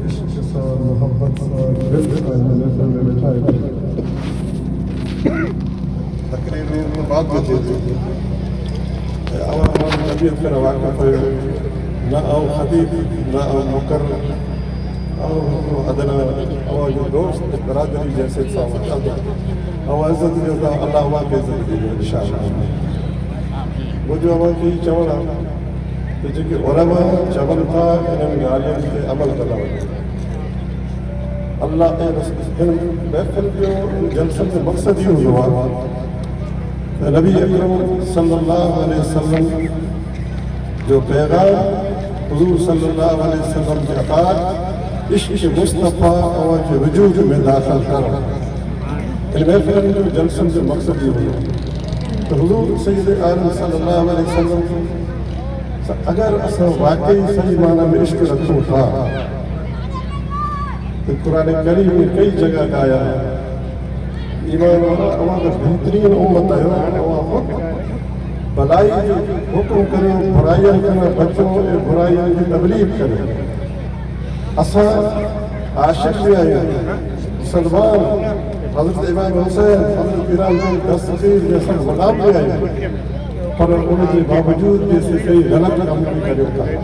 عشق سا محبت سا رزق ہے محفل میں بٹھائے تقریر میں بات دیتے تھے عوام طبیعت کا واقف ہے نہ او خطیب نہ او مقرر او ادنا او جو دوست برادری جیسے سامنے او عزت دیتا اللہ ہوا کے عزت دیتا انشاءاللہ مجھے عوام کی چوڑا کہ جو کہ علماء چول تھا انہوں نے عالم کے عمل کرنا اللہ ان محفل جو جلسے کے مقصد ہی ہوا نبی اکرم صلی اللہ علیہ وسلم جو پیغام حضور صلی اللہ علیہ وسلم کے اطاعت عشق مصطفیٰ اور کے وجود میں داخل کر ان محفل جو جلسے کے مقصد ہی ہوا تو حضور سید عالم صلی اللہ علیہ وسلم اگر اصلا واقعی صحیح معنی میں عشق رکھوں تھا تو قرآن کریم میں کئی جگہ گایا ہے ایمان والا ہمارا بہترین امت ہے خود بلائی حکم کریں برائیاں کریں بچوں میں برائیاں کی تبلیغ کریں اصلا عاشق بھی آئے سلمان حضرت امام حسین حضرت پیران دستگیر جیسا غلام بھی آئے پر ان کے باوجود جیسے کئی غلط کام بھی کرے ہوتا ہے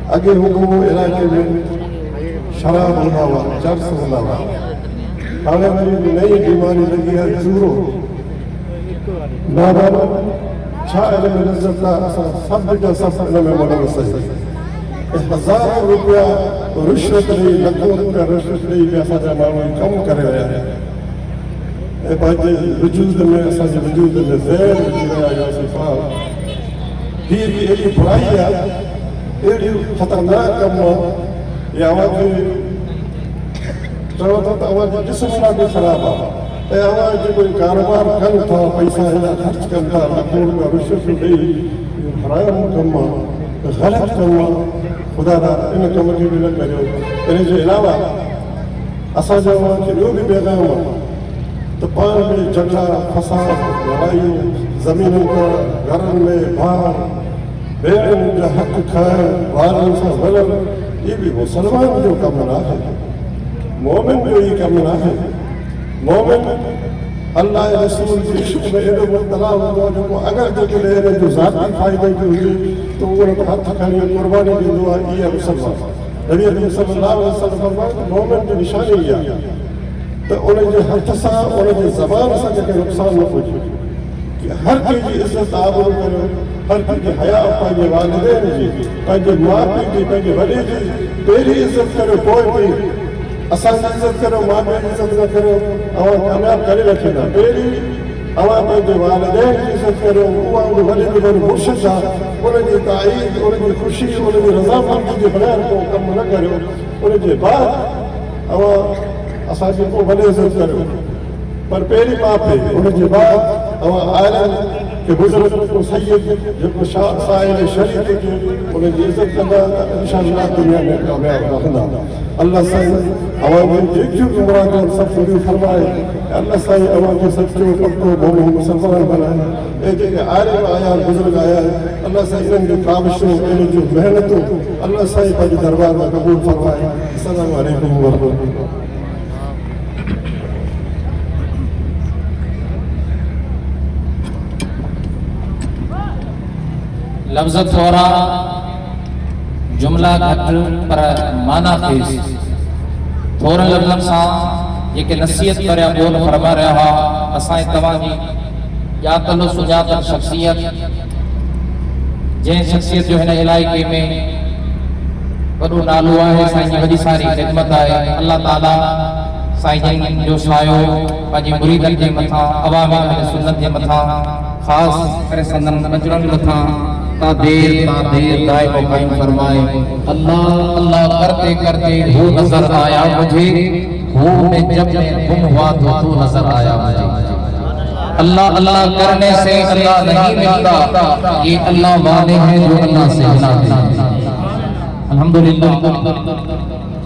اگے حکم علاقے میں شراب ہونا ہوا چرس ہونا ہوا آنے والی نئی بیماری لگی ہے زورو نابانا چھا علم لذت کا سب کا سب علم ملوث ہے 1000 روپیہ رشوت نہیں لکھوں روپیہ رشوت نہیں کہ اسا معلوم کم کرے رہا ہے اے بھائی وجود میں اسا وجود میں زہر گرا یا صفات بھی ایڈی برائی ہے ایڈی خطرناک کم یا آواز چوتھا آواز جسم نہ بھی خراب ہے اے آواز جو کوئی کاروبار کن تھا پیسہ ہے خرچ کن تھا لکھوں کا رشوت نہیں حرام کم غلط کم خدا دا ان کم کی بھی نہ کرو ان جو علاوہ اسا جو جو بھی پیغام تو پان میں جھگڑا فساد لڑائی زمینوں پر گھروں میں بھار بیعن جو حق کھائے والوں سے غلط یہ بھی مسلمان جو کم نہ ہے مومن جو یہ کم نہ ہے مومن اللہ رسول کی عشق میں ایڈو مبتلا ہوا جو اگر جو لے رہے جو ذاتی فائدے کی ہوئی تو وہ ہاتھ کھانے قربانی کی دعا یہ مسلمان نبی اکرم صلی اللہ علیہ وسلم فرمایا مومن کی نشانی یہ تو انہیں جو ہاتھ سا انہیں جو زبان سا کہ نقصان نہ پہنچے کہ ہر کی عزت آبرو کرو ہر کی حیا پنجے والدین جی پنجے ماں پی پنجے وڈے جی پہلی عزت کرو کوئی بھی اسان عزت کرو ماں پی عزت نہ کرو اور کامیاب کرے رکھے گا پہلی اواں پنجے والدین کی عزت کرو اواں وڈے وڈے مرشد تھا انہیں کی تائید انہیں کی خوشی انہیں کی رضامندی کے بغیر کو کم نہ کرو انہیں کے بعد اواں اسان کو بھلے عزت کرو پر پہلی بات ہے انہیں کے بعد اواں عالم کہ بزرگ کو سید جو کو سائل شریعت کے انہیں کی عزت کرنا انشاءاللہ دنیا میں کامیاب رکھنا اللہ سائن عوام کے جو مراد اور سب کو فرمائے اللہ سائن عوام کے سب کو مومن مسلمان بنائے ایک ایک عالم آیا بزرگ آیا ہے اللہ سائن ان کی کاوشوں ان کی محنتوں اللہ سائن پر دربار میں قبول فرمائے السلام علیکم ورحمۃ اللہ لفظ تھوڑا جملہ گھٹ پر مانا خیز تھوڑا لفظ سا یہ کہ نصیحت کریا بول فرما رہا اسائیں توانی یا تلو سجات شخصیت جن شخصیت جو ہے نا علاقے میں بڑو نالو ہے سائیں بڑی ساری خدمت ہے اللہ تعالی سائیں جو سایو پاجی مریدن کے متھا عوام اہل سنت کے متھا خاص کرے سندن بچڑن متھا تا دیر دائم و قائم فرمائے اللہ اللہ کرتے کرتے وہ نظر آیا مجھے وہ میں جب میں گم ہوا تو نظر آیا مجھے اللہ اللہ کرنے سے اللہ نہیں ملتا یہ اللہ والے ہیں جو اللہ سے ملاتے ہیں الحمدللہ